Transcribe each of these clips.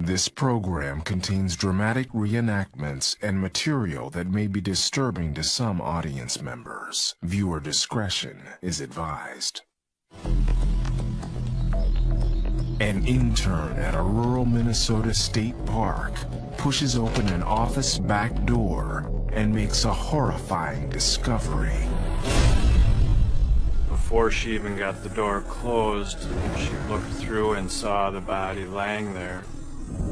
This program contains dramatic reenactments and material that may be disturbing to some audience members. Viewer discretion is advised. An intern at a rural Minnesota state park pushes open an office back door and makes a horrifying discovery. Before she even got the door closed, she looked through and saw the body laying there.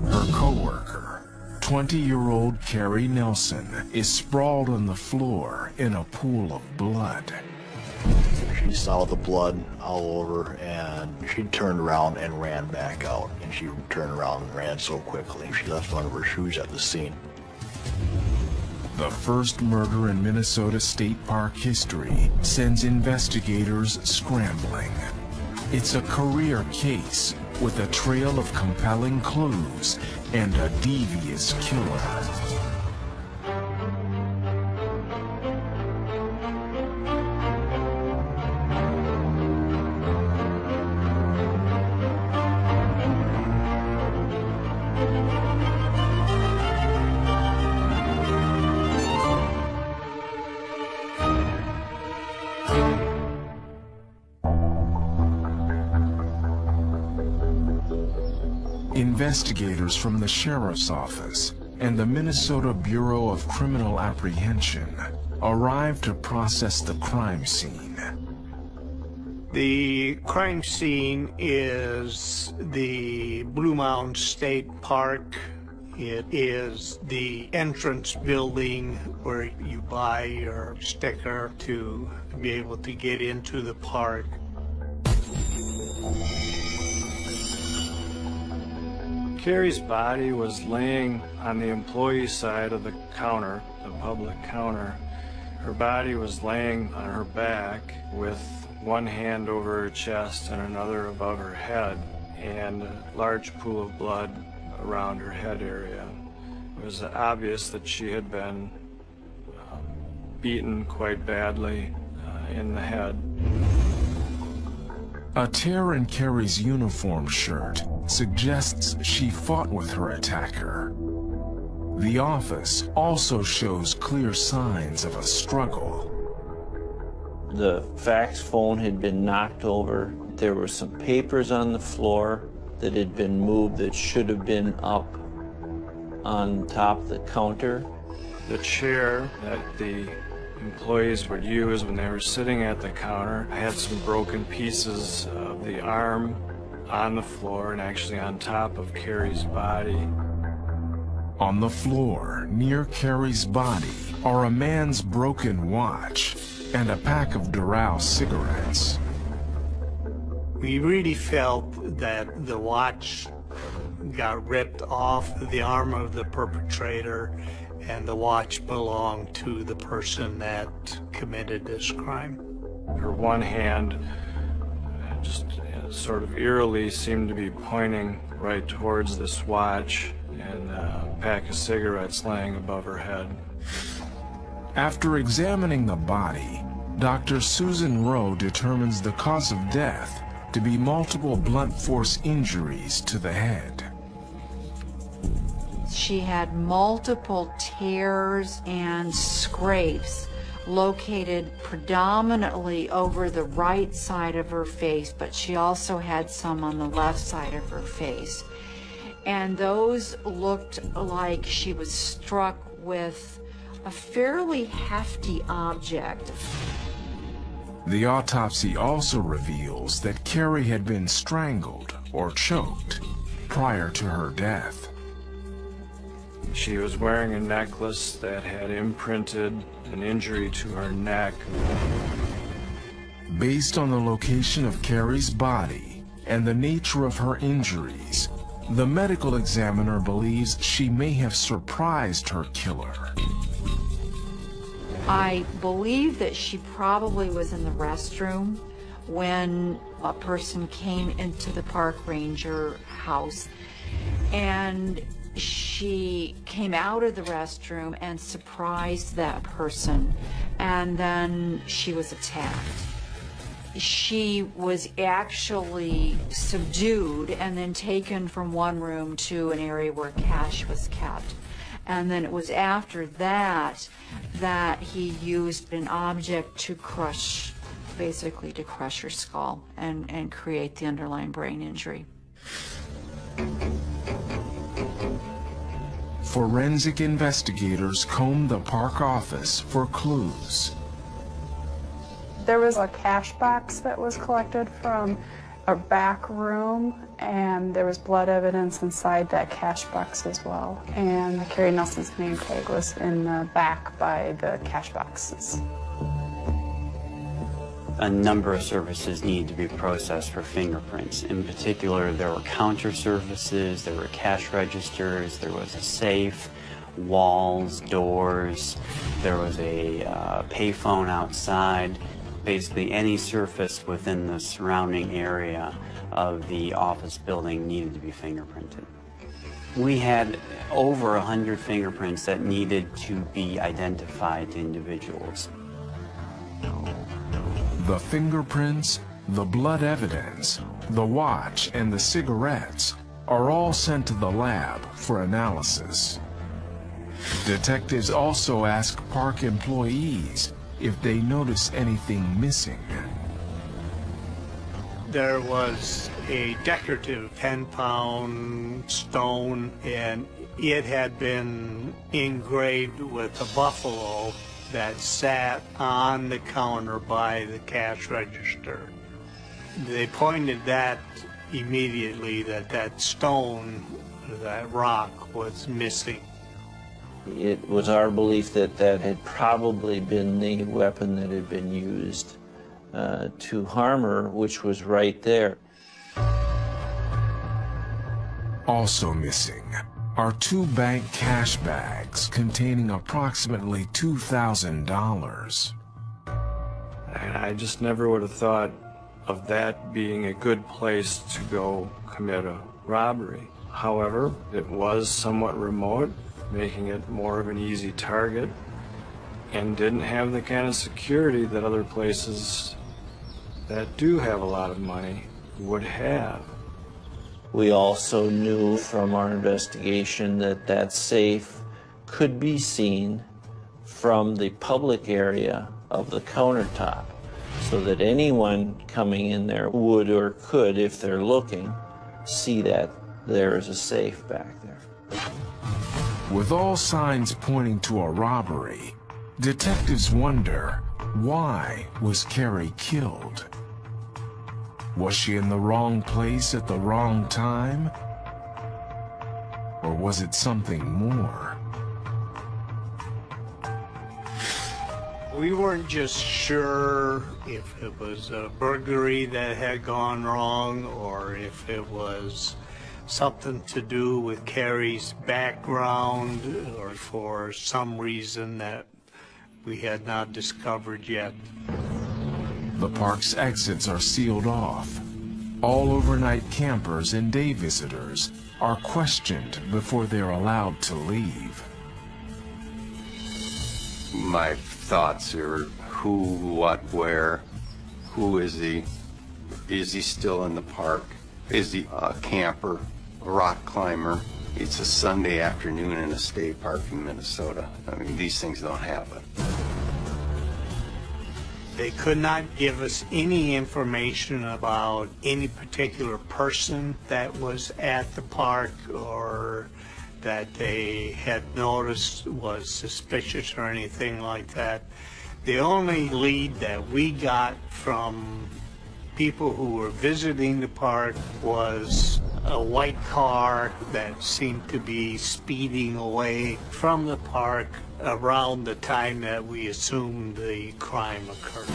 Her coworker, 20-year-old Carrie Nelson, is sprawled on the floor in a pool of blood. She saw the blood all over, and she turned around and ran back out. And she turned around and ran so quickly, she left one of her shoes at the scene. The first murder in Minnesota State Park history sends investigators scrambling. It's a career case with a trail of compelling clues and a devious killer. Investigators from the Sheriff's Office and the Minnesota Bureau of Criminal Apprehension arrive to process the crime scene. The crime scene is the Blue Mound State Park. It is the entrance building where you buy your sticker to be able to get into the park. Carrie's body was laying on the employee side of the counter, the public counter. Her body was laying on her back with one hand over her chest and another above her head, and a large pool of blood around her head area. It was obvious that she had been beaten quite badly in the head. A tear in Carrie's uniform shirt suggests she fought with her attacker. The office also shows clear signs of a struggle. The fax phone had been knocked over. There were some papers on the floor that had been moved that should have been up on top of the counter. The chair that the employees would use when they were sitting at the counter had some broken pieces of the arm on the floor and actually on top of Carrie's body. On the floor near Carrie's body are a man's broken watch and a pack of Doral cigarettes. We really felt that the watch got ripped off the arm of the perpetrator, and the watch belonged to the person that committed this crime. Her one hand just sort of eerily seemed to be pointing right towards this watch and a pack of cigarettes laying above her head. After examining the body, Dr. Susan Rowe determines the cause of death to be multiple blunt force injuries to the head. She had multiple tears and scrapes located predominantly over the right side of her face, but she also had some on the left side of her face. And those looked like she was struck with a fairly hefty object. The autopsy also reveals that Carrie had been strangled or choked prior to her death. She was wearing a necklace that had imprinted an injury to her neck. Based on the location of Carrie's body and the nature of her injuries, the medical examiner believes she may have surprised her killer. I believe that she probably was in the restroom when a person came into the park ranger house, and she came out of the restroom and surprised that person, and then she was attacked. she was actually subdued and then taken from one room to an area where cash was kept. And then it was after that that he used an object to crush, basically to crush her skull and create the underlying brain injury. Forensic investigators combed the park office for clues. There was a cash box that was collected from a back room, and there was blood evidence inside that cash box as well. And Carrie Nelson's name tag was in the back by the cash boxes. A number of surfaces needed to be processed for fingerprints. In particular, there were counter surfaces, there were cash registers, there was a safe, walls, doors, there was a payphone outside. Basically, any surface within the surrounding area of the office building needed to be fingerprinted. We had over 100 fingerprints that needed to be identified to individuals. The fingerprints, the blood evidence, the watch, and the cigarettes are all sent to the lab for analysis. Detectives also ask park employees if they notice anything missing. There was a decorative 10-pound stone, and it had been engraved with a buffalo that sat on the counter by the cash register. They pointed that immediately that stone, that rock, was missing. It was our belief that that had probably been the weapon that had been used to harm her, which was right there. Also missing are 2 bank cash bags containing approximately $2,000. And I just never would have thought of that being a good place to go commit a robbery. However, it was somewhat remote, making it more of an easy target, and didn't have the kind of security that other places that do have a lot of money would have. We also knew from our investigation that that safe could be seen from the public area of the countertop, so that anyone coming in there would or could, if they're looking, see that there is a safe back there. With all signs pointing to a robbery, detectives wonder, why was Carrie killed? Was she in the wrong place at the wrong time? Or was it something more? We weren't just sure if it was a burglary that had gone wrong or if it was something to do with Carrie's background or for some reason that we had not discovered yet. The park's exits are sealed off. All overnight campers and day visitors are questioned before they're allowed to leave. My thoughts are who, what, where, who is he? Is he still in the park? Is he a camper, a rock climber? It's a Sunday afternoon in a state park in Minnesota. I mean, these things don't happen. They could not give us any information about any particular person that was at the park or that they had noticed was suspicious or anything like that. The only lead that we got from people who were visiting the park was a white car that seemed to be speeding away from the park around the time that we assumed the crime occurred.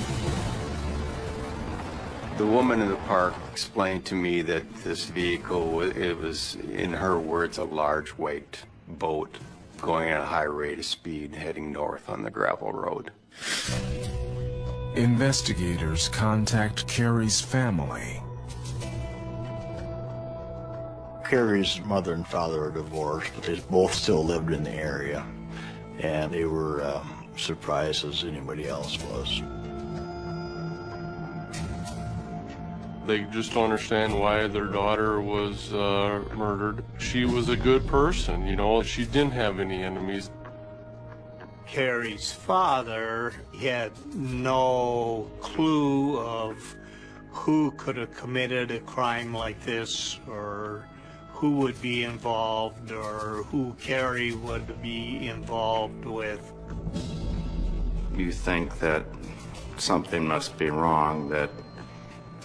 The woman in the park explained to me that this vehicle, it was, in her words, a large weight boat going at a high rate of speed heading north on the gravel road. Investigators contact Carrie's family. Carrie's mother and father are divorced, but they both still lived in the area, and they were surprised as anybody else was. They just don't understand why their daughter was murdered. She was a good person, you know. She didn't have any enemies. Carrie's father had no clue of who could have committed a crime like this, or who would be involved, or who Carrie would be involved with. You think that something must be wrong, that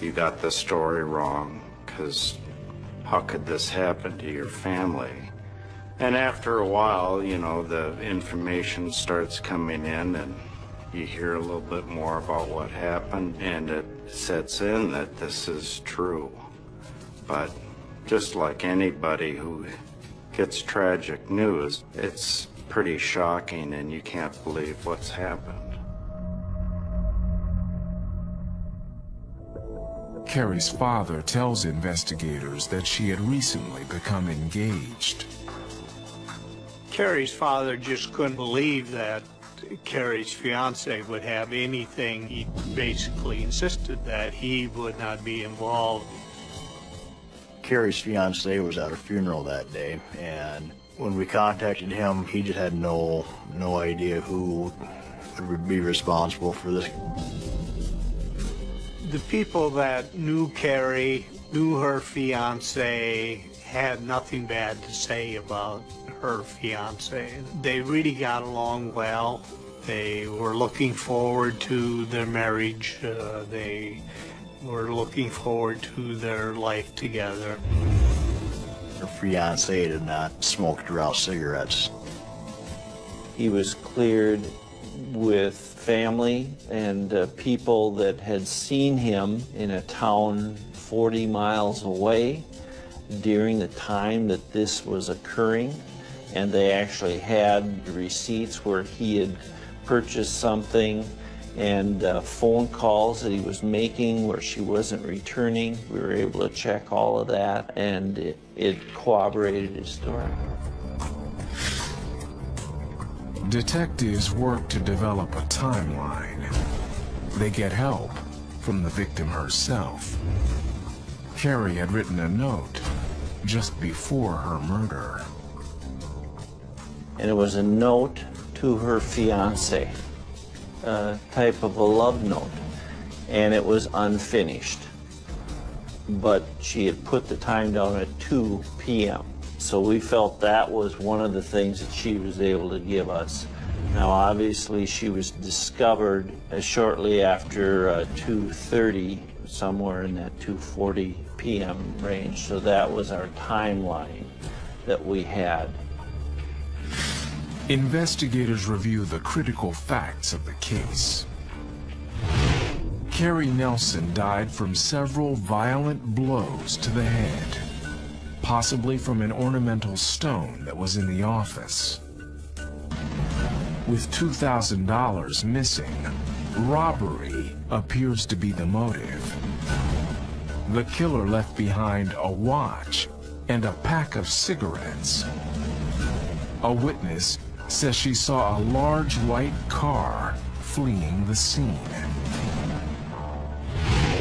you got the story wrong, because how could this happen to your family? And after a while, you know, the information starts coming in and you hear a little bit more about what happened, and it sets in that this is true. But just like anybody who gets tragic news, it's pretty shocking and you can't believe what's happened. Carrie's father tells investigators that she had recently become engaged. Carrie's father just couldn't believe that Carrie's fiance would have anything. He basically insisted that he would not be involved. Carrie's fiance was at her funeral that day, and when we contacted him, he just had no idea who would be responsible for this. The people that knew Carrie, knew her fiance, had nothing bad to say about her fiance. They really got along well. They were looking forward to their marriage. They were looking forward to their life together. Her fiance did not smoke or out cigarettes. He was cleared with family and people that had seen him in a town 40 miles away during the time that this was occurring, and they actually had receipts where he had purchased something and phone calls that he was making where she wasn't returning. We were able to check all of that, and it corroborated his story. Detectives work to develop a timeline. They get help from the victim herself. Carrie had written a note just before her murder. And it was a note to her fiance, a type of a love note, and it was unfinished. But she had put the time down at 2 p.m. So we felt that was one of the things that she was able to give us. Now, obviously, she was discovered shortly after 2:30, somewhere in that 2:40 p.m. range. So that was our timeline that we had. Investigators review the critical facts of the case. Carrie Nelson died from several violent blows to the head, possibly from an ornamental stone that was in the office. With $2,000 missing, robbery appears to be the motive. The killer left behind a watch and a pack of cigarettes. A witness says she saw a large white car fleeing the scene.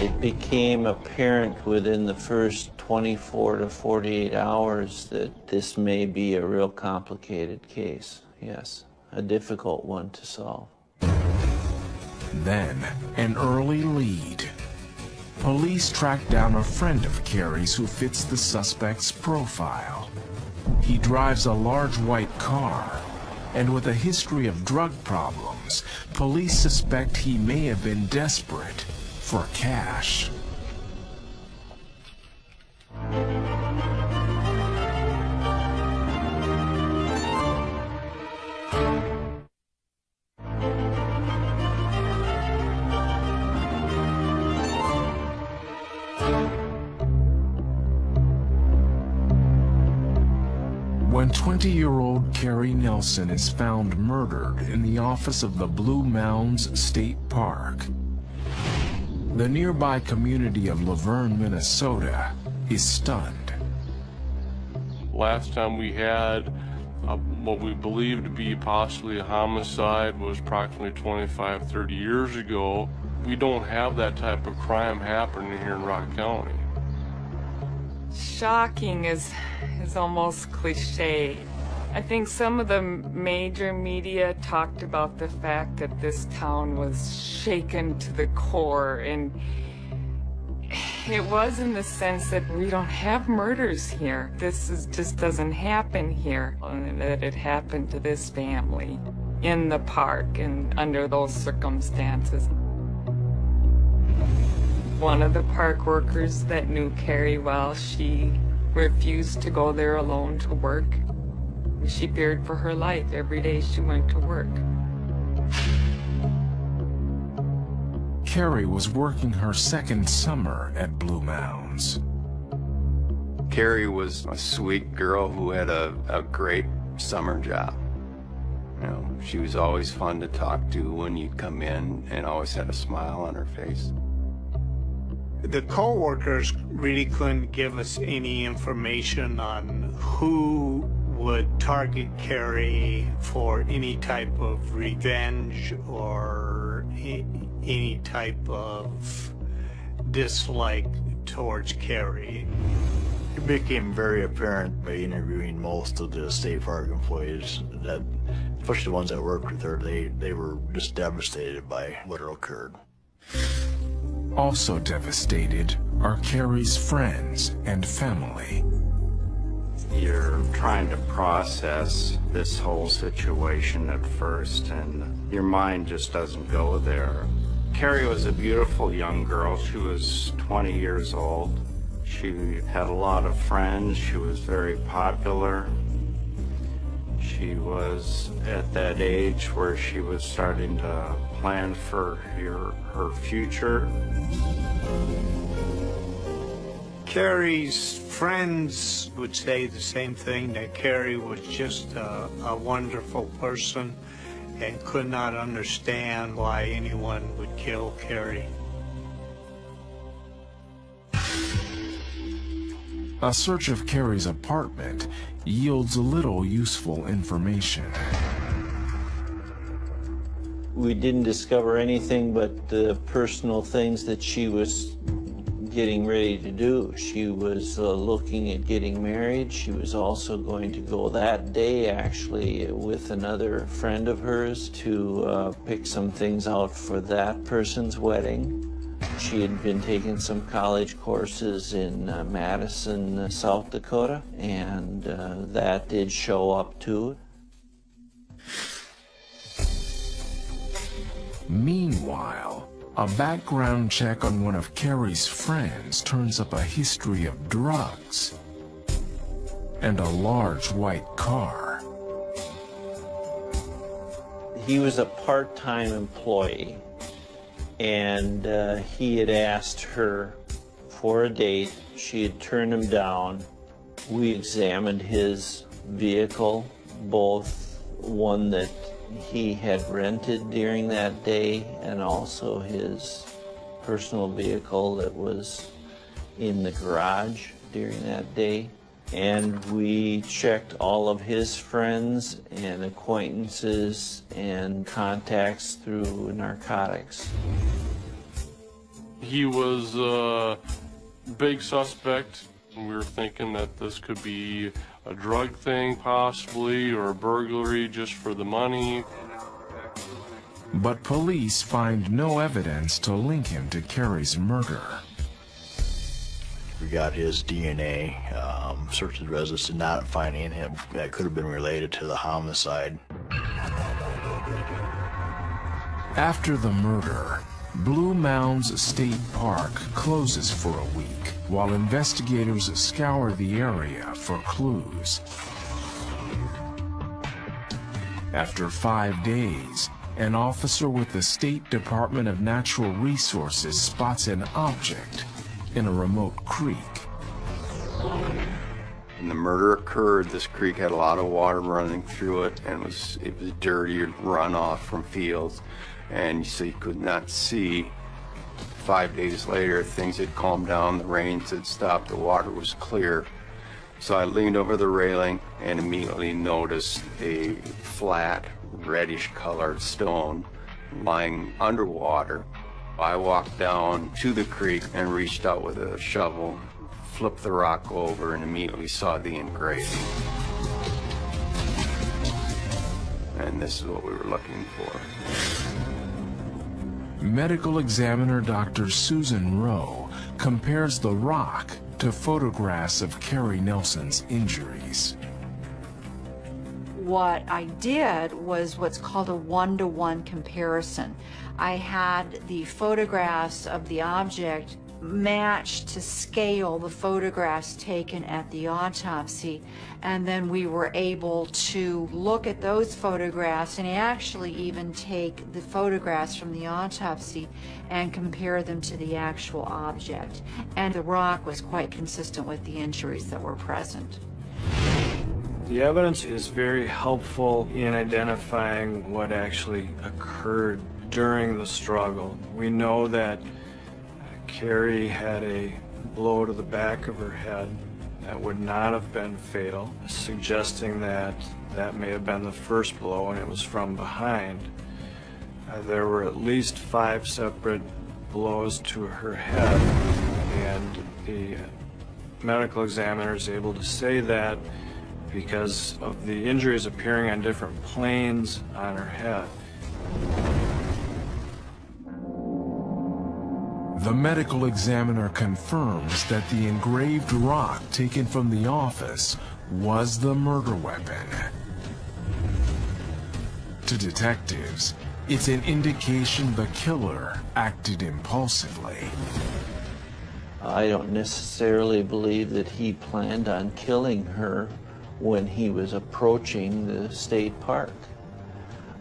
It became apparent within the first 24 to 48 hours that this may be a real complicated case. Yes, a difficult one to solve. Then, an early lead. Police track down a friend of Carrie's who fits the suspect's profile. He drives a large white car, and with a history of drug problems, police suspect he may have been desperate for cash. When 20-year-old Carrie Nelson is found murdered in the office of the Blue Mounds State Park, the nearby community of Laverne, Minnesota, is stunned. Last time we had what we believed to be possibly a homicide was approximately 25, 30 years ago. We don't have that type of crime happening here in Rock County. Shocking is almost cliche. I think some of the major media talked about the fact that this town was shaken to the core, and it was in the sense that we don't have murders here. Just doesn't happen here, and that it happened to this family in the park and under those circumstances. One of the park workers that knew Carrie well, she refused to go there alone to work. She feared for her life every day she went to work. Carrie was working her second summer at Blue Mounds. Carrie was a sweet girl who had a great summer job. You know, she was always fun to talk to when you'd come in and always had a smile on her face. The co-workers really couldn't give us any information on who would target Carrie for any type of revenge or any type of dislike towards Carrie. It became very apparent by interviewing most of the state park employees that, especially the ones that worked with her, they were just devastated by what occurred. Also devastated are Carrie's friends and family. You're trying to process this whole situation at first, and your mind just doesn't go there. Carrie was a beautiful young girl. She was 20 years old. She had a lot of friends. She was very popular. She was at that age where she was starting to plan for her future. Carrie's friends would say the same thing, that Carrie was just a wonderful person and could not understand why anyone would kill Carrie. A search of Carrie's apartment yields little useful information. We didn't discover anything but the personal things that she was getting ready to do. She was looking at getting married. She was also going to go that day, actually, with another friend of hers to pick some things out for that person's wedding. She had been taking some college courses in Madison, South Dakota, and that did show up too. Meanwhile, a background check on one of Carrie's friends turns up a history of drugs and a large white car. He was a part-time employee, and he had asked her for a date. She had turned him down. We examined his vehicle, both one that he had rented during that day and also his personal vehicle that was in the garage during that day. And we checked all of his friends and acquaintances and contacts through narcotics. He was a big suspect. We were thinking that this could be a drug thing possibly, or a burglary just for the money. But police find no evidence to link him to Carrie's murder. We got his DNA, searched his residence, did not find anything that could have been related to the homicide. After the murder, Blue Mounds State Park closes for a week while investigators scour the area for clues. After 5 days, an officer with the State Department of Natural Resources spots an object in a remote creek. When the murder occurred, this creek had a lot of water running through it, and it was dirty runoff from fields, and so you could not see. 5 days later, things had calmed down, the rains had stopped, the water was clear. So I leaned over the railing and immediately noticed a flat, reddish colored stone lying underwater I walked down to the creek and reached out with a shovel, flipped the rock over, and immediately saw the engraving. And this is what we were looking for. Medical examiner Dr. Susan Rowe compares the rock to photographs of Carrie Nelson's injuries. What I did was what's called a one-to-one comparison. I had the photographs of the object matched to scale the photographs taken at the autopsy, and then we were able to look at those photographs and actually even take the photographs from the autopsy and compare them to the actual object. And the rock was quite consistent with the injuries that were present. The evidence is very helpful in identifying what actually occurred during the struggle. We know that Carrie had a blow to the back of her head that would not have been fatal, suggesting that that may have been the first blow and it was from behind. There were at least 5 separate blows to her head, and the medical examiner is able to say that because of the injuries appearing on different planes on her head. The medical examiner confirms that the engraved rock taken from the office was the murder weapon. To detectives, it's an indication the killer acted impulsively. I don't necessarily believe that he planned on killing her when he was approaching the state park.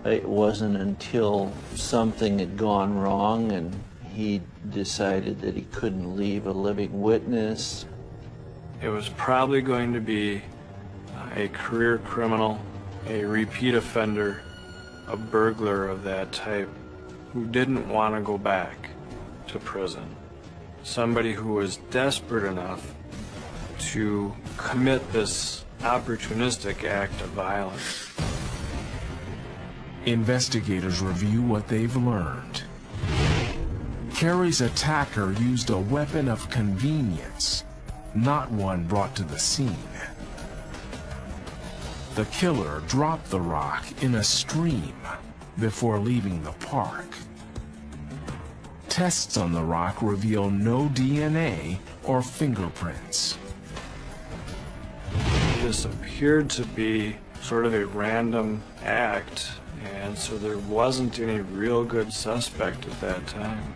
It wasn't until something had gone wrong and he decided that he couldn't leave a living witness. It was probably going to be a career criminal, a repeat offender, a burglar of that type who didn't want to go back to prison. Somebody who was desperate enough to commit this opportunistic act of violence. Investigators review what they've learned. Carrie's attacker used a weapon of convenience, not one brought to the scene. The killer dropped the rock in a stream before leaving the park. Tests on the rock reveal no DNA or fingerprints. This appeared to be sort of a random act, and so there wasn't any real good suspect at that time.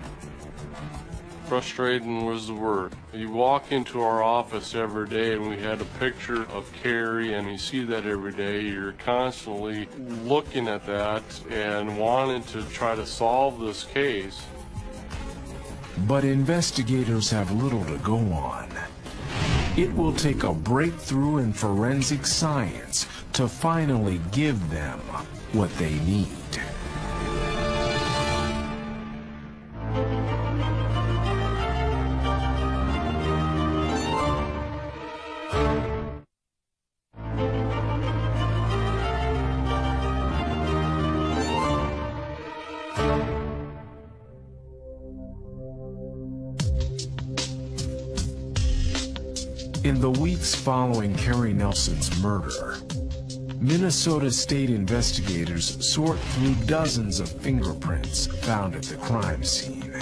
Frustrating was the word. You walk into our office every day and we had a picture of Carrie, and you see that every day. You're constantly looking at that and wanting to try to solve this case. But investigators have little to go on. It will take a breakthrough in forensic science to finally give them what they need. In the weeks following Carrie Nelson's murder, Minnesota state investigators sort through dozens of fingerprints found at the crime scene.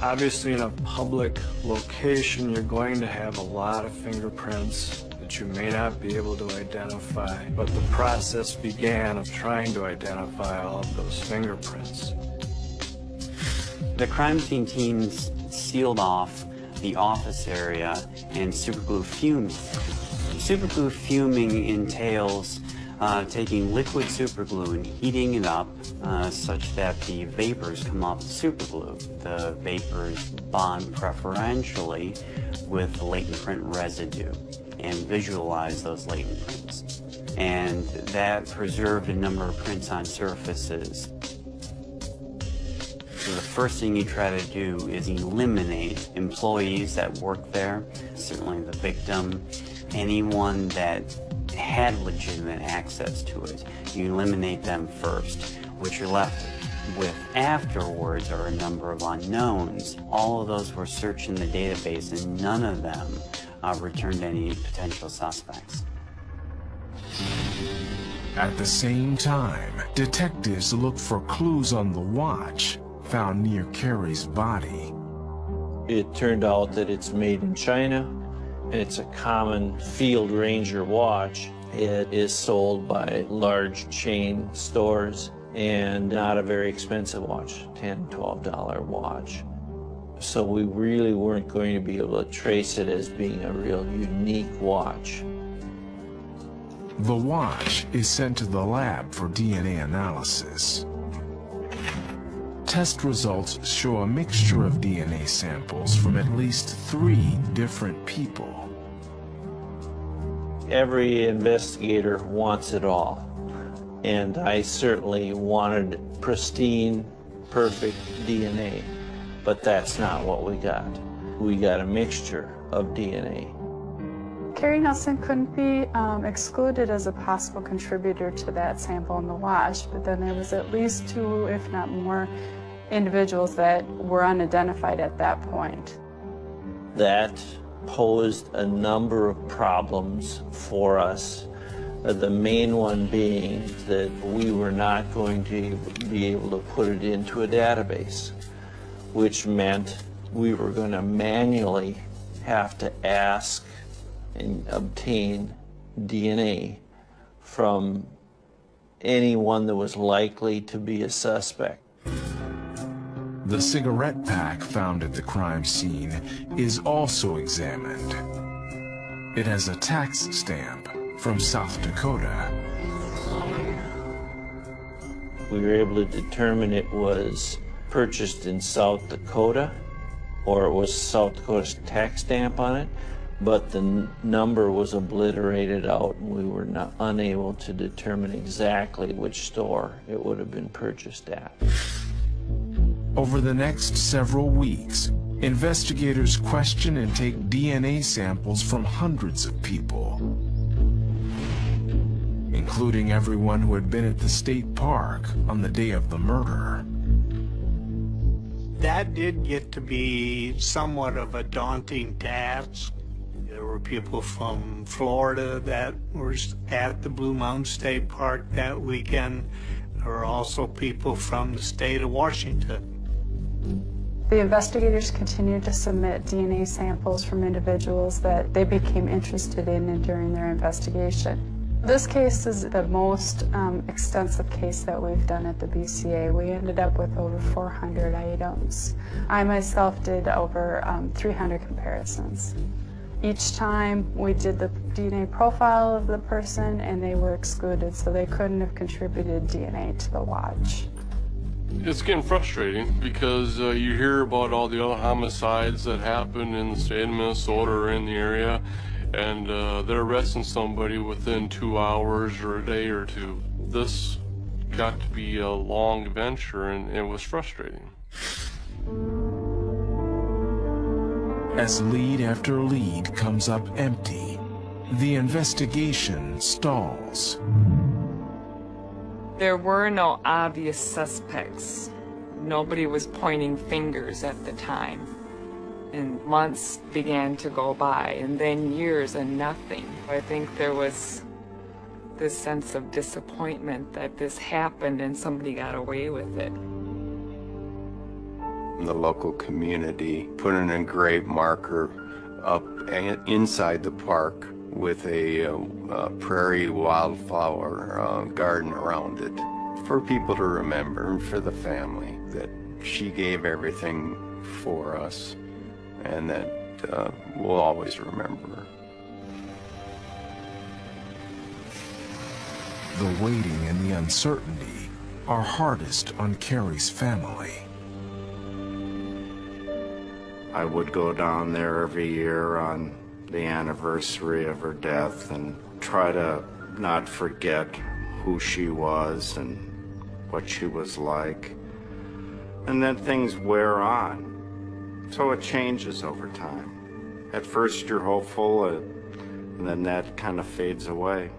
Obviously, in a public location, you're going to have a lot of fingerprints that you may not be able to identify, but the process began of trying to identify all of those fingerprints. The crime scene teams sealed off the office area and superglue fumed. Superglue fuming entails taking liquid superglue and heating it up such that the vapors come off the superglue. The vapors bond preferentially with latent print residue and visualize those latent prints. And that preserved a number of prints on surfaces. So the first thing you try to do is eliminate employees that work there, certainly the victim, anyone that had legitimate access to it. You eliminate them first. What you're left with afterwards are a number of unknowns. All of those were searched in the database, and none of them returned any potential suspects. At the same time, detectives looked for clues on the watch found near Carrie's body. It turned out that it's made in China, and it's a common Field Ranger watch. It is sold by large chain stores and not a very expensive watch, $10, $12 watch. So we really weren't going to be able to trace it as being a real unique watch. The watch is sent to the lab for DNA analysis. Test results show a mixture of DNA samples from at least 3 different people. Every investigator wants it all, and I certainly wanted pristine, perfect DNA, but that's not what we got. We got a mixture of DNA. Carrie Nelson couldn't be excluded as a possible contributor to that sample in the watch, but then there was at least 2, if not more, individuals that were unidentified at that point. That posed a number of problems for us. The main one being that we were not going to be able to put it into a database, which meant we were going to manually have to ask and obtain DNA from anyone that was likely to be a suspect. The cigarette pack found at the crime scene is also examined. It has a tax stamp from South Dakota. We were able to determine it was purchased in South Dakota, or it was South Dakota's tax stamp on it, but the number was obliterated out, and we were unable to determine exactly which store it would have been purchased at. Over the next several weeks, investigators question and take DNA samples from hundreds of people, including everyone who had been at the state park on the day of the murder. That did get to be somewhat of a daunting task. There were people from Florida that were at the Blue Mountain State Park that weekend. There were also people from the state of Washington. The investigators continued to submit DNA samples from individuals that they became interested in during their investigation. This case is the most extensive case that we've done at the BCA. We ended up with over 400 items. I myself did over 300 comparisons. Each time we did the DNA profile of the person and they were excluded, so they couldn't have contributed DNA to the watch. It's getting frustrating because you hear about all the other homicides that happen in the state of Minnesota or in the area, and they're arresting somebody within 2 hours or a day or two. This got to be a long venture, and it was frustrating. As lead after lead comes up empty, the investigation stalls. There were no obvious suspects. Nobody was pointing fingers at the time. And months began to go by, and then years and nothing. I think there was this sense of disappointment that this happened and somebody got away with it. The local community put an engraved marker up inside the park with a prairie wildflower garden around it for people to remember and for the family that she gave everything for us and that we'll always remember her. The waiting and the uncertainty are hardest on Carrie's family. I would go down there every year on the anniversary of her death and try to not forget who she was and what she was like. And then things wear on, so it changes over time. At first you're hopeful, and then that kind of fades away.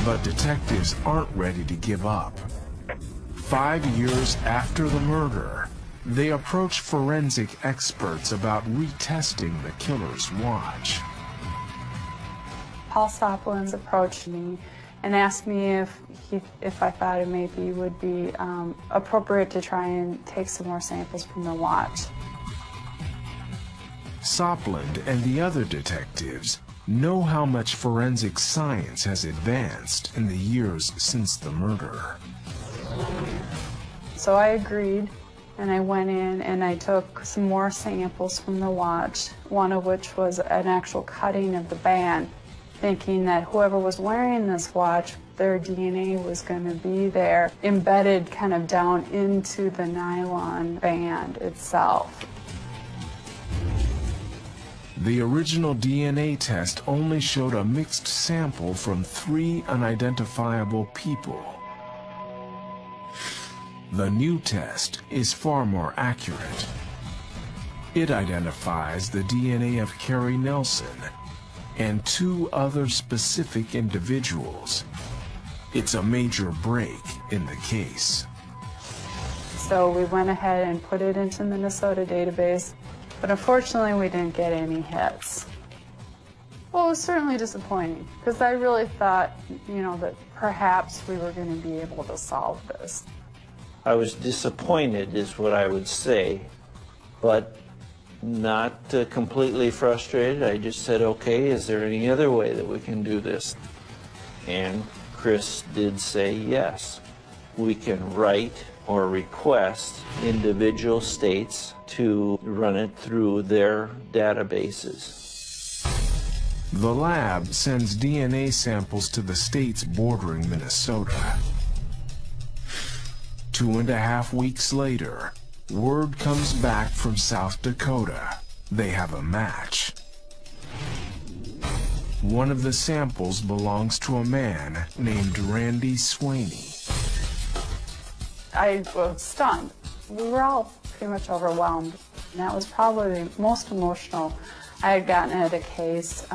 But detectives aren't ready to give up. 5 years after the murder, they approach forensic experts about retesting the killer's watch. Paul Soplins approached me and asked me if I thought it maybe would be appropriate to try and take some more samples from the watch. Soplin and the other detectives know how much forensic science has advanced in the years since the murder. So I agreed, and I went in and I took some more samples from the watch, one of which was an actual cutting of the band, thinking that whoever was wearing this watch, their DNA was going to be there, embedded kind of down into the nylon band itself. The original DNA test only showed a mixed sample from 3 unidentifiable people. The new test is far more accurate. It identifies the DNA of Carrie Nelson and 2 other specific individuals. It's a major break in the case. So we went ahead and put it into the Minnesota database, but unfortunately we didn't get any hits. Well, it was certainly disappointing, because I really thought, that perhaps we were going to be able to solve this. I was disappointed is what I would say, but not completely frustrated. I just said, okay, is there any other way that we can do this? And Chris did say yes. We can write or request individual states to run it through their databases. The lab sends DNA samples to the states bordering Minnesota. 2.5 weeks later, word comes back from South Dakota. They have a match. One of the samples belongs to a man named Randy Swaney. I was stunned. We were all pretty much overwhelmed. And that was probably the most emotional I had gotten at a case,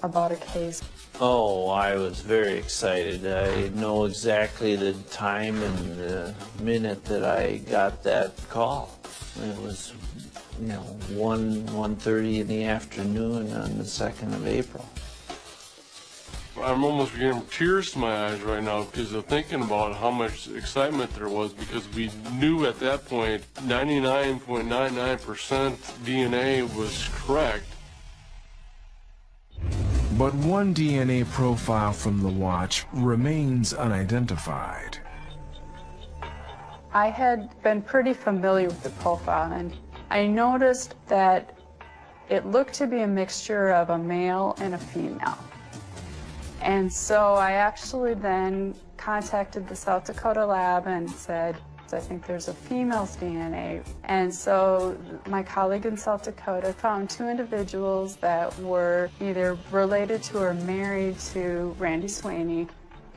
about a case. Oh, I was very excited. I know exactly the time and the minute that I got that call. It was, 1:30 in the afternoon on the 2nd of April. I'm almost getting tears to my eyes right now because of thinking about how much excitement there was, because we knew at that point 99.99% DNA was correct. But one DNA profile from the watch remains unidentified. I had been pretty familiar with the profile, and I noticed that it looked to be a mixture of a male and a female. And so I actually then contacted the South Dakota lab and said, I think there's a female's DNA. And so my colleague in South Dakota found 2 individuals that were either related to or married to Randy Swaney,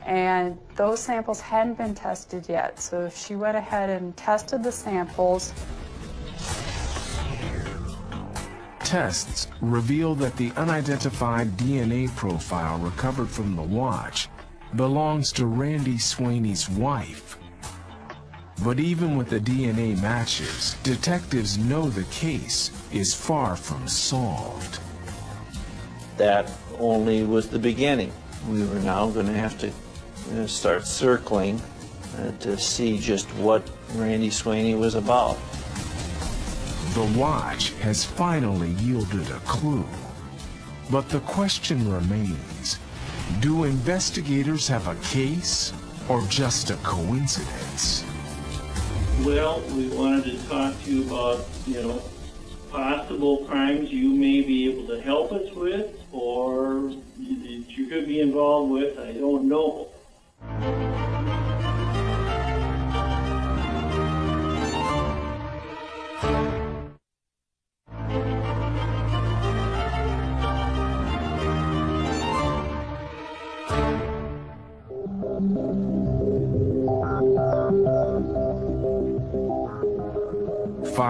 and those samples hadn't been tested yet. So she went ahead and tested the samples. Tests reveal that the unidentified DNA profile recovered from the watch belongs to Randy Swaney's wife. But even with the DNA matches, detectives know the case is far from solved. That only was the beginning. We were now going to have to start circling to see just what Randy Swaney was about. The watch has finally yielded a clue. But the question remains, do investigators have a case or just a coincidence? Well, we wanted to talk to you about, possible crimes you may be able to help us with, or that you could be involved with. I don't know.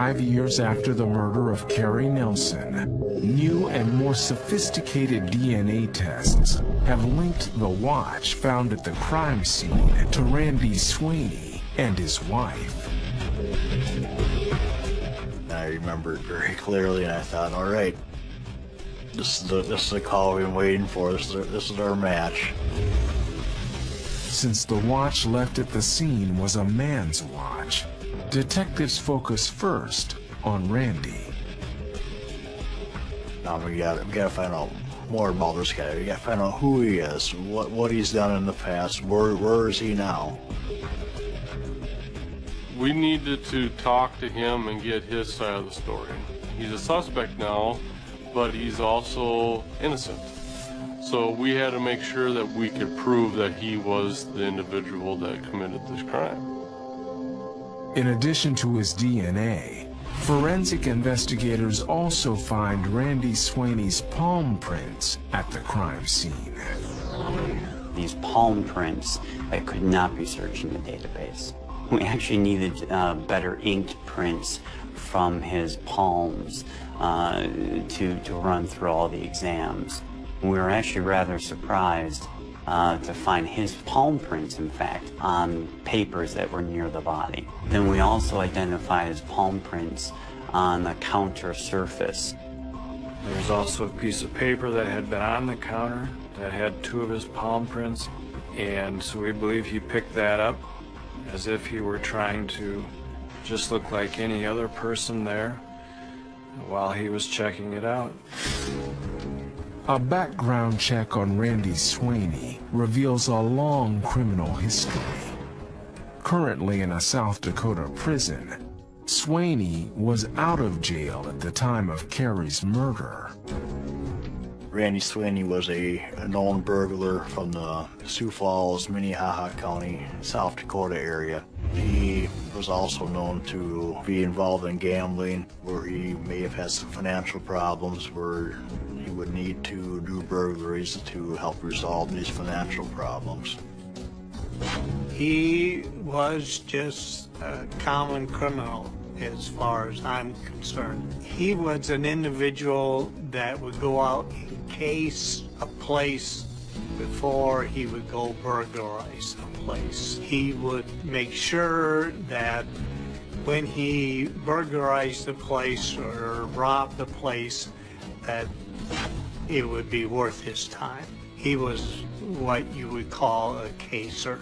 5 years after the murder of Carrie Nelson, new and more sophisticated DNA tests have linked the watch found at the crime scene to Randy Sweeney and his wife. I remember it very clearly, and I thought, all right, this is the call we've been waiting for. This is our match. Since the watch left at the scene was a man's watch, detectives focus first on Randy. Now we gotta find out more about this guy. We gotta find out who he is, what he's done in the past, where is he now? We needed to talk to him and get his side of the story. He's a suspect now, but he's also innocent. So we had to make sure that we could prove that he was the individual that committed this crime. In addition to his DNA, forensic investigators also find Randy Sweeney's palm prints at the crime scene. These palm prints that could not be searched in the database. We actually needed better inked prints from his palms to run through all the exams. We were actually rather surprised to find his palm prints, in fact, on papers that were near the body. Then we also identified his palm prints on the counter surface. There was also a piece of paper that had been on the counter that had 2 of his palm prints, and so we believe he picked that up as if he were trying to just look like any other person there while he was checking it out. A background check on Randy Sweeney reveals a long criminal history. Currently in a South Dakota prison, Sweeney was out of jail at the time of Carrie's murder. Randy Sweeney was a known burglar from the Sioux Falls, Minnehaha County, South Dakota area. He was also known to be involved in gambling, where he may have had some financial problems where he would need to do burglaries to help resolve these financial problems. He was just a common criminal as far as I'm concerned. He was an individual that would go out and case a place before he would go burglarize a place. He would make sure that when he burglarized the place or robbed the place, that it would be worth his time. He was what you would call a caser.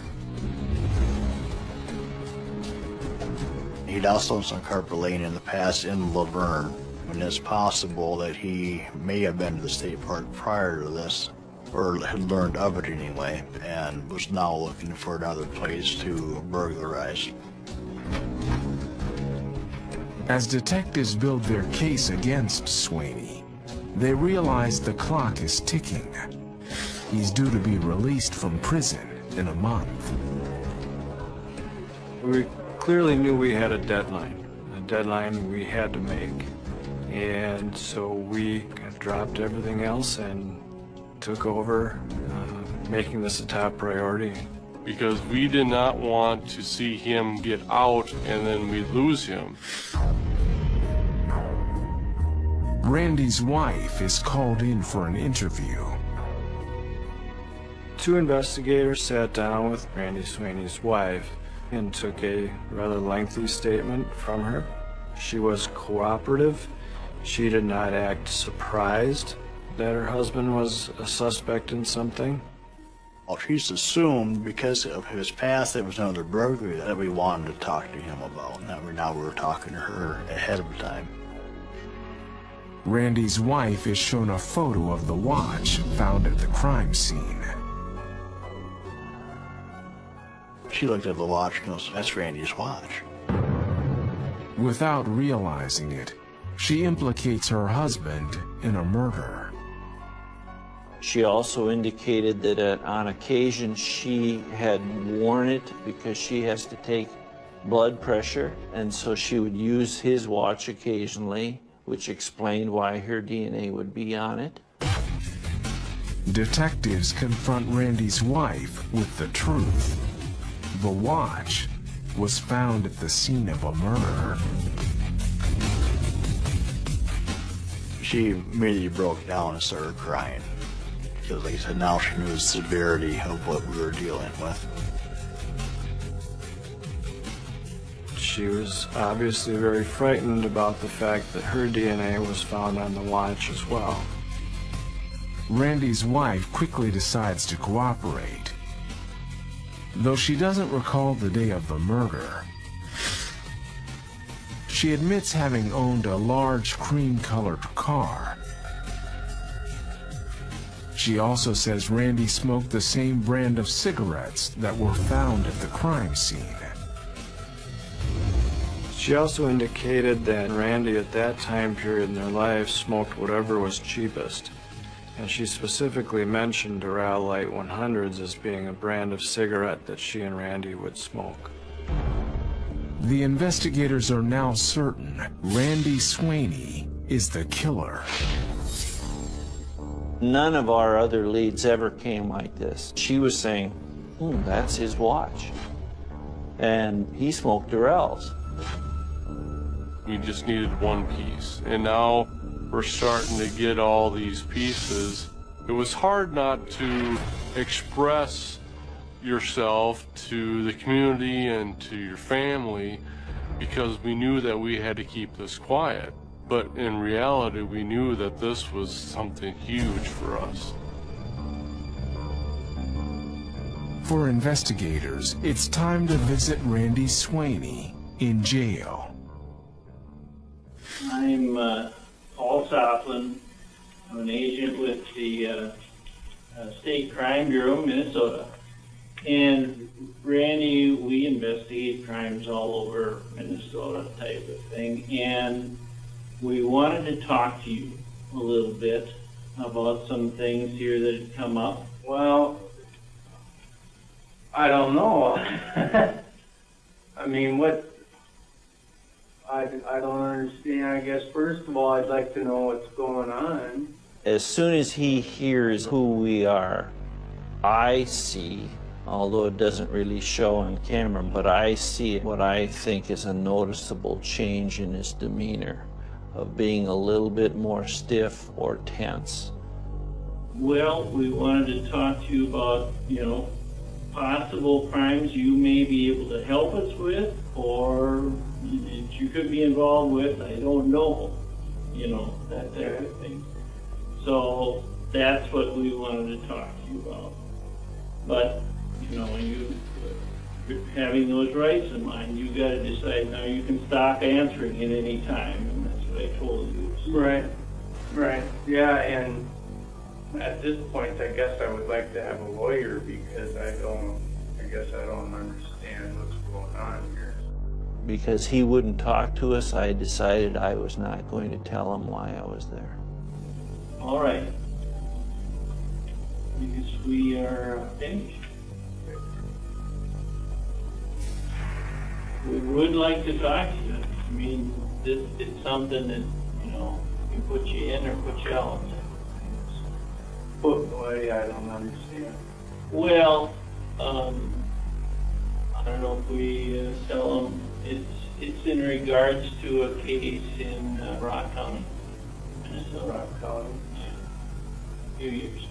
He'd also done some carpet laying in the past in Laverne, and it's possible that he may have been to the state park prior to this, or had learned of it anyway, and was now looking for another place to burglarize. As detectives build their case against Sweeney, they realize the clock is ticking. He's due to be released from prison in a month. We clearly knew we had a deadline we had to make. And so we kind of dropped everything else and took over making this a top priority. Because we did not want to see him get out and then we lose him. Randy's wife is called in for an interview. 2 investigators sat down with Randy Sweeney's wife and took a rather lengthy statement from her. She was cooperative. She did not act surprised that her husband was a suspect in something. Well, she's assumed because of his past that was another burglary that we wanted to talk to him about. Now we were talking to her ahead of time. Randy's wife is shown a photo of the watch found at the crime scene. She looked at the watch and goes, "That's Randy's watch." Without realizing it, she implicates her husband in a murder. She also indicated that on occasion she had worn it because she has to take blood pressure, and so she would use his watch occasionally, which explained why her DNA would be on it. Detectives confront Randy's wife with the truth. The watch was found at the scene of a murder. She immediately broke down and started crying. Because like I said, now she knew the severity of what we were dealing with. She was obviously very frightened about the fact that her DNA was found on the watch as well. Randy's wife quickly decides to cooperate. Though she doesn't recall the day of the murder, she admits having owned a large cream-colored car. She also says Randy smoked the same brand of cigarettes that were found at the crime scene. She also indicated that Randy at that time period in their life smoked whatever was cheapest. And she specifically mentioned Doral Light 100s as being a brand of cigarette that she and Randy would smoke. The investigators are now certain Randy Swaney is the killer. None of our other leads ever came like this. She was saying, that's his watch. And he smoked Doral's. We just needed one piece, and now we're starting to get all these pieces. It was hard not to express yourself to the community and to your family because we knew that we had to keep this quiet. But in reality, we knew that this was something huge for us. For investigators, it's time to visit Randy Swaney in jail. I'm Paul Southland. I'm an agent with the State Crime Bureau, Minnesota. And Randy, we investigate crimes all over Minnesota type of thing. And we wanted to talk to you a little bit about some things here that had come up. Well, I don't know. I mean, what? I don't understand. I guess first of all, I'd like to know what's going on. As soon as he hears who we are, I see, although it doesn't really show on camera, but I see what I think is a noticeable change in his demeanor, of being a little bit more stiff or tense. Well, we wanted to talk to you about, possible crimes you may be able to help us with, or that you could be involved with. I don't know, that type of thing. So that's what we wanted to talk to you about. But, you having those rights in mind, you got to decide now. You can stop answering at any time, and that's what I told you. So. Right. Yeah, and at this point, I guess I would like to have a lawyer because I don't understand what's going on here. Because he wouldn't talk to us, I decided I was not going to tell him why I was there. All right. Because we are finished. We would like to talk to you. I mean, this is something that, can put you in or put you out. Put away, I don't understand. Well, I don't know if we tell them it's in regards to a case in Rock County, Minnesota. Rock County? Yeah. A few years.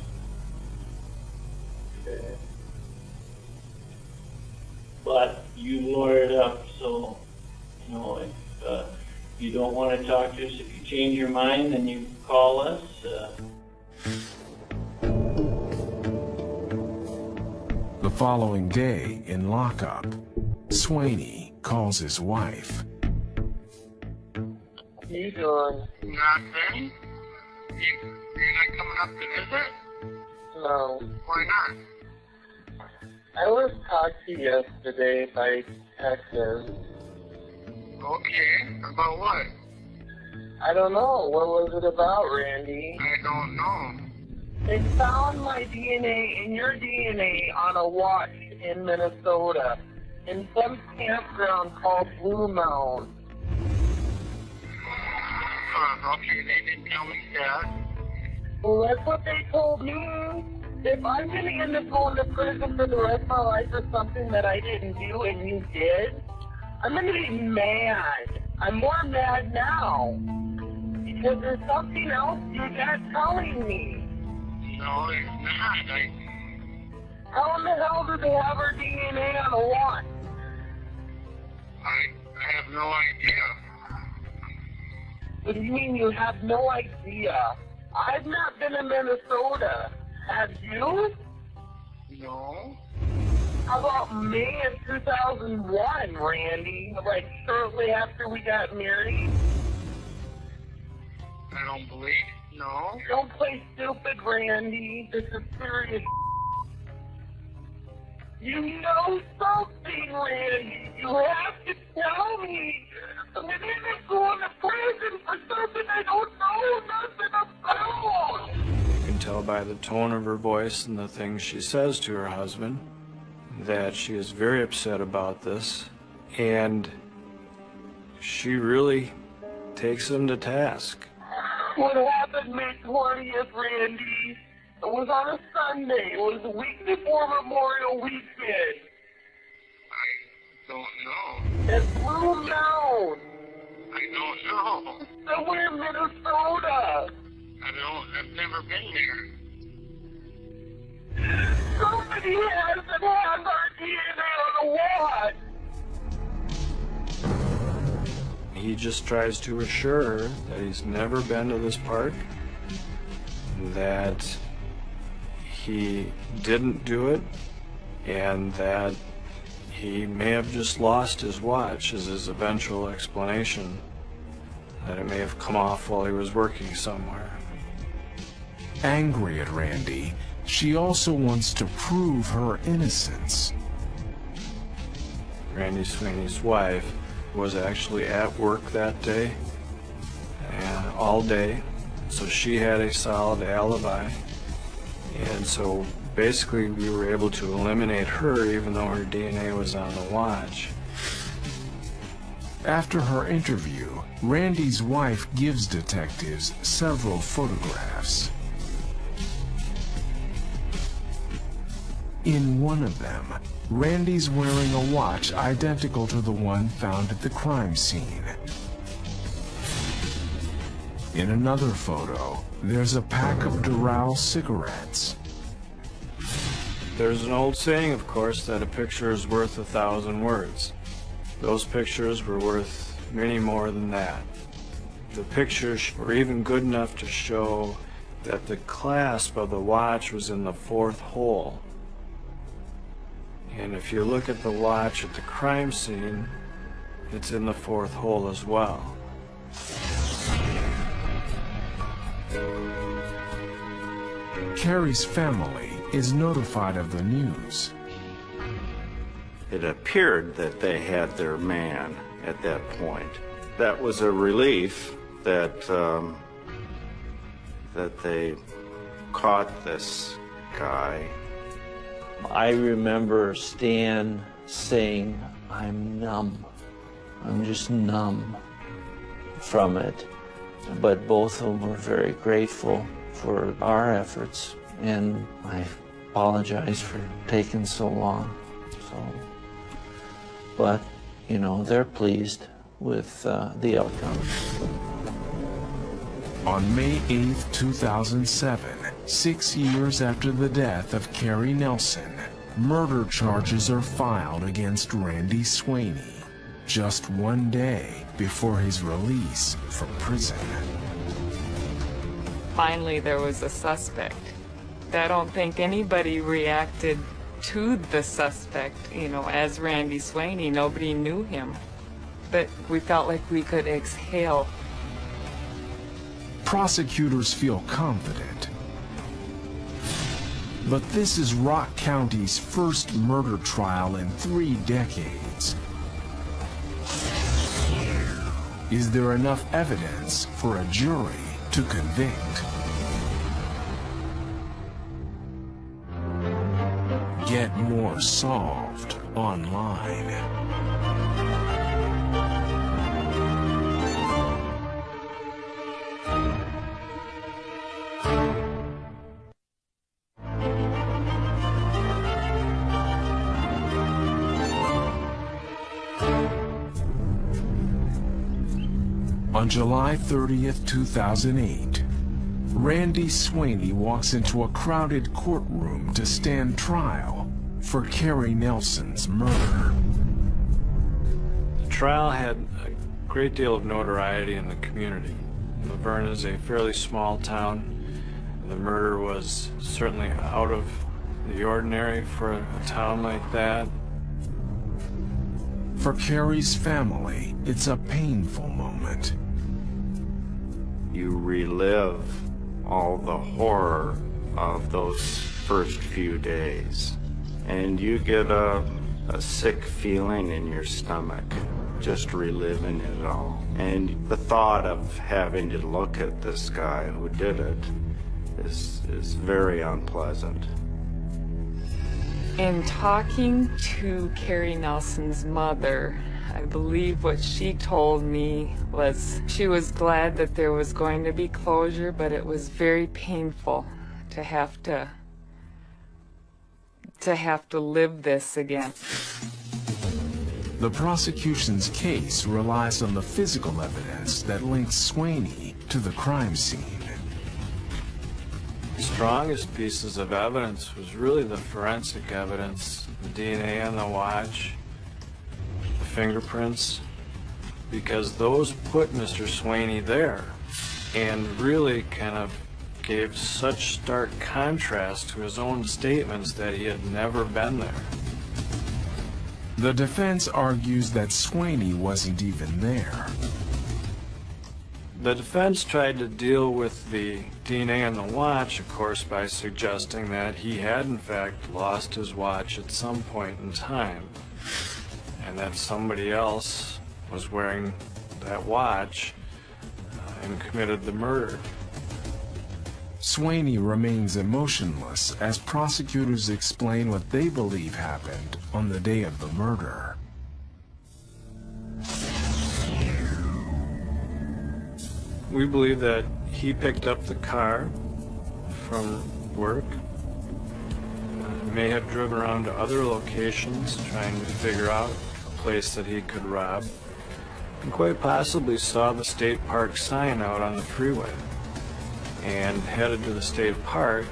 Okay. But you lawyered up, so, if you don't want to talk to us, if you change your mind, then you call us. The following day, in lockup, Swaney calls his wife. You doing? Nothing. You're not coming up to visit? No. Why not? I was talked to yesterday by detectives. Okay. About what? I don't know. What was it about, Randy? I don't know. They found my DNA and your DNA on a watch in Minnesota in some campground called Blue Mound. Okay, they didn't tell me that. Well, that's what they told me. If I'm going to end up going to prison for the rest of my life for something that I didn't do and you did, I'm going to be mad. I'm more mad now. Because there's something else you're not telling me. No, it's not. How in the hell did they have her DNA on the watch? I have no idea. What do you mean you have no idea? I've not been in Minnesota. Have you? No. How about May of 2001, Randy? Like shortly after we got married? I don't believe. No. Don't play stupid, Randy. This is serious. You know something, Randy. You have to tell me. I'm going to go to prison for something I don't know nothing about. You can tell by the tone of her voice and the things she says to her husband that she is very upset about this, and she really takes him to task. What happened May 20th, Randy? It was on a Sunday. It was the week before Memorial Weekend. I don't know. At Blue Mound. I don't know. Somewhere in Minnesota. I've never been there. Somebody has our DNA on the watch. He just tries to assure her that he's never been to this park, that he didn't do it, and that he may have just lost his watch is his eventual explanation, that it may have come off while he was working somewhere. Angry at Randy, she also wants to prove her innocence. Randy Sweeney's wife was actually at work that day, and all day, so she had a solid alibi. And so basically we were able to eliminate her even though her DNA was on the watch. After her interview, Randy's wife gives detectives several photographs. In one of them, Randy's wearing a watch identical to the one found at the crime scene. In another photo, there's a pack of Doral cigarettes. There's an old saying, of course, that a picture is worth 1,000 words. Those pictures were worth many more than that. The pictures were even good enough to show that the clasp of the watch was in the 4th hole. And if you look at the watch at the crime scene, it's in the 4th hole as well. Carrie's family is notified of the news. It appeared that they had their man at that point. That was a relief that that they caught this guy. I remember Stan saying, "I'm numb. I'm just numb from it." But both of them were very grateful for our efforts, and I apologize for taking so long. But, you know, they're pleased with the outcome. On May 8th, 2007, 6 years after the death of Carrie Nelson, murder charges are filed against Randy Sweeney, just one day before his release from prison. Finally, there was a suspect. I don't think anybody reacted to the suspect, you know, as Randy Sweeney. Nobody knew him. But we felt like we could exhale. Prosecutors feel confident. But this is Rock County's first murder trial in 3 decades. Is there enough evidence for a jury to convict? Get more Solved online. On July 30th, 2008, Randy Sweeney walks into a crowded courtroom to stand trial for Carrie Nelson's murder. The trial had a great deal of notoriety in the community. Laverne is a fairly small town. The murder was certainly out of the ordinary for a town like that. For Carrie's family, it's a painful moment. You relive all the horror of those first few days, and you get a sick feeling in your stomach just reliving it all. And the thought of having to look at this guy who did it is very unpleasant. In talking to Carrie Nelson's mother, I believe what she told me was she was glad that there was going to be closure, but it was very painful to have to live this again. The prosecution's case relies on the physical evidence that links Sweeney to the crime scene. The strongest pieces of evidence was really the forensic evidence, the DNA on the watch, the fingerprints, because those put Mr. Sweeney there and really kind of gave such stark contrast to his own statements that he had never been there. The defense argues that Sweeney wasn't even there. The defense tried to deal with the DNA on the watch, of course, by suggesting that he had in fact lost his watch at some point in time, and that somebody else was wearing that watch and committed the murder. Sweeney remains emotionless as prosecutors explain what they believe happened on the day of the murder. We believe that he picked up the car from work, may have driven around to other locations trying to figure out a place that he could rob, and quite possibly saw the state park sign out on the freeway and headed to the state park.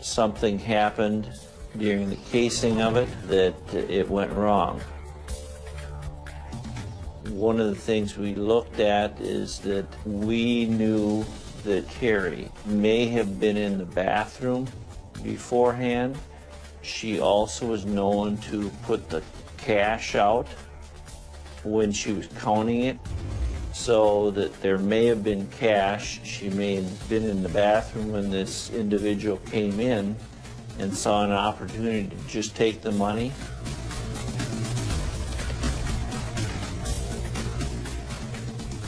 Something happened during the casing of it that it went wrong. One of the things we looked at is that we knew that Carrie may have been in the bathroom beforehand. She also was known to put the cash out when she was counting it, so that there may have been cash. She may have been in the bathroom when this individual came in and saw an opportunity to just take the money.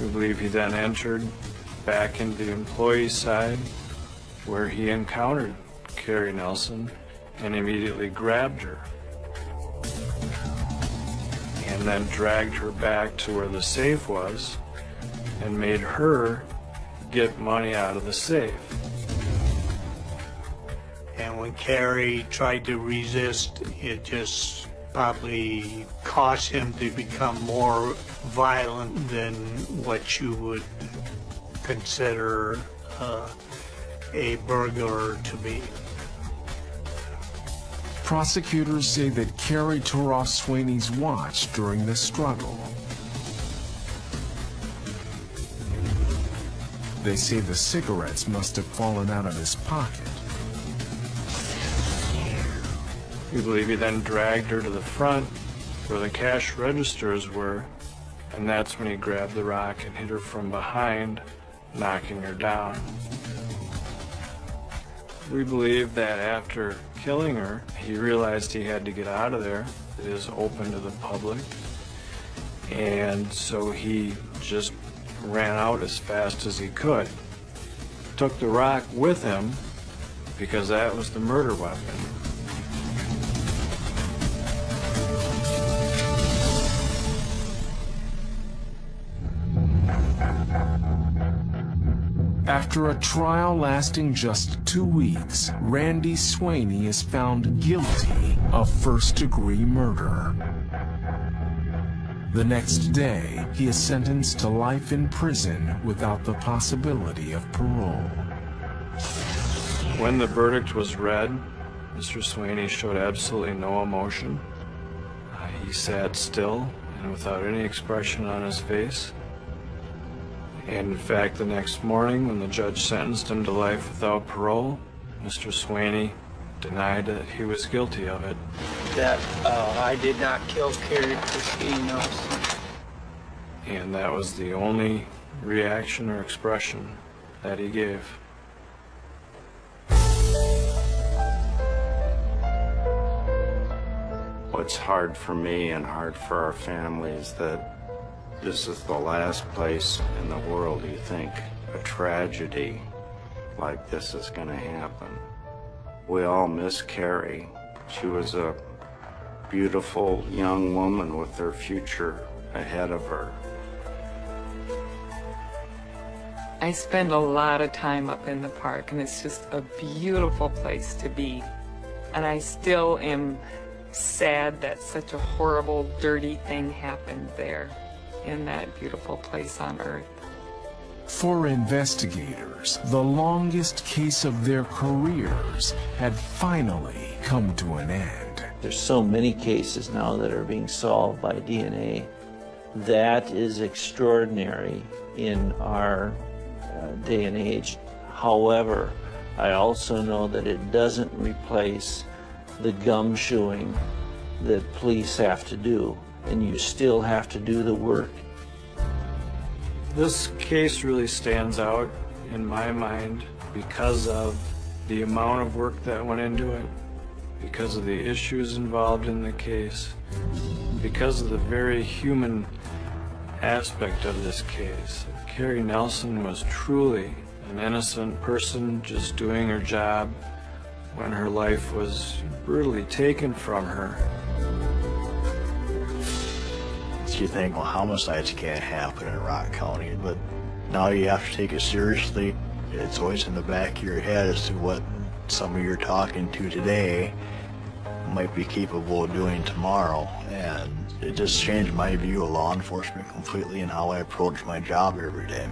We believe he then entered back into the employee's side, where he encountered Carrie Nelson and immediately grabbed her, and then dragged her back to where the safe was and made her get money out of the safe. And when Carrie tried to resist, it just probably caused him to become more violent than what you would consider a burglar to be. Prosecutors say that Carrie tore off Sweeney's watch during the struggle. They say the cigarettes must have fallen out of his pocket. We believe he then dragged her to the front where the cash registers were, and that's when he grabbed the rock and hit her from behind, knocking her down. We believe that after killing her, he realized he had to get out of there. It is open to the public, and so he just ran out as fast as he could. Took the rock with him because that was the murder weapon. After a trial lasting just 2 weeks, Randy Sweeney is found guilty of first-degree murder. The next day, he is sentenced to life in prison without the possibility of parole. When the verdict was read, Mr. Sweeney showed absolutely no emotion. He sat still and without any expression on his face. And in fact, the next morning, when the judge sentenced him to life without parole, Mr. Sweeney denied that he was guilty of it. That I did not kill Carrie Christine Nelson. And that was the only reaction or expression that he gave. What's hard for me and hard for our family is that this is the last place in the world you think a tragedy like this is going to happen. We all miss Carrie. She was a beautiful young woman with her future ahead of her. I spend a lot of time up in the park, and it's just a beautiful place to be. And I still am sad that such a horrible, dirty thing happened there in that beautiful place on Earth. For investigators, the longest case of their careers had finally come to an end. There's so many cases now that are being solved by DNA. That is extraordinary in our day and age. However, I also know that it doesn't replace the gumshoeing that police have to do, and you still have to do the work. This case really stands out in my mind because of the amount of work that went into it, because of the issues involved in the case, because of the very human aspect of this case. Carrie Nelson was truly an innocent person just doing her job when her life was brutally taken from her. You think, well, homicides can't happen in Rock County, but now you have to take it seriously. It's always in the back of your head as to what somebody you're talking to today might be capable of doing tomorrow, and it just changed my view of law enforcement completely and how I approach my job every day.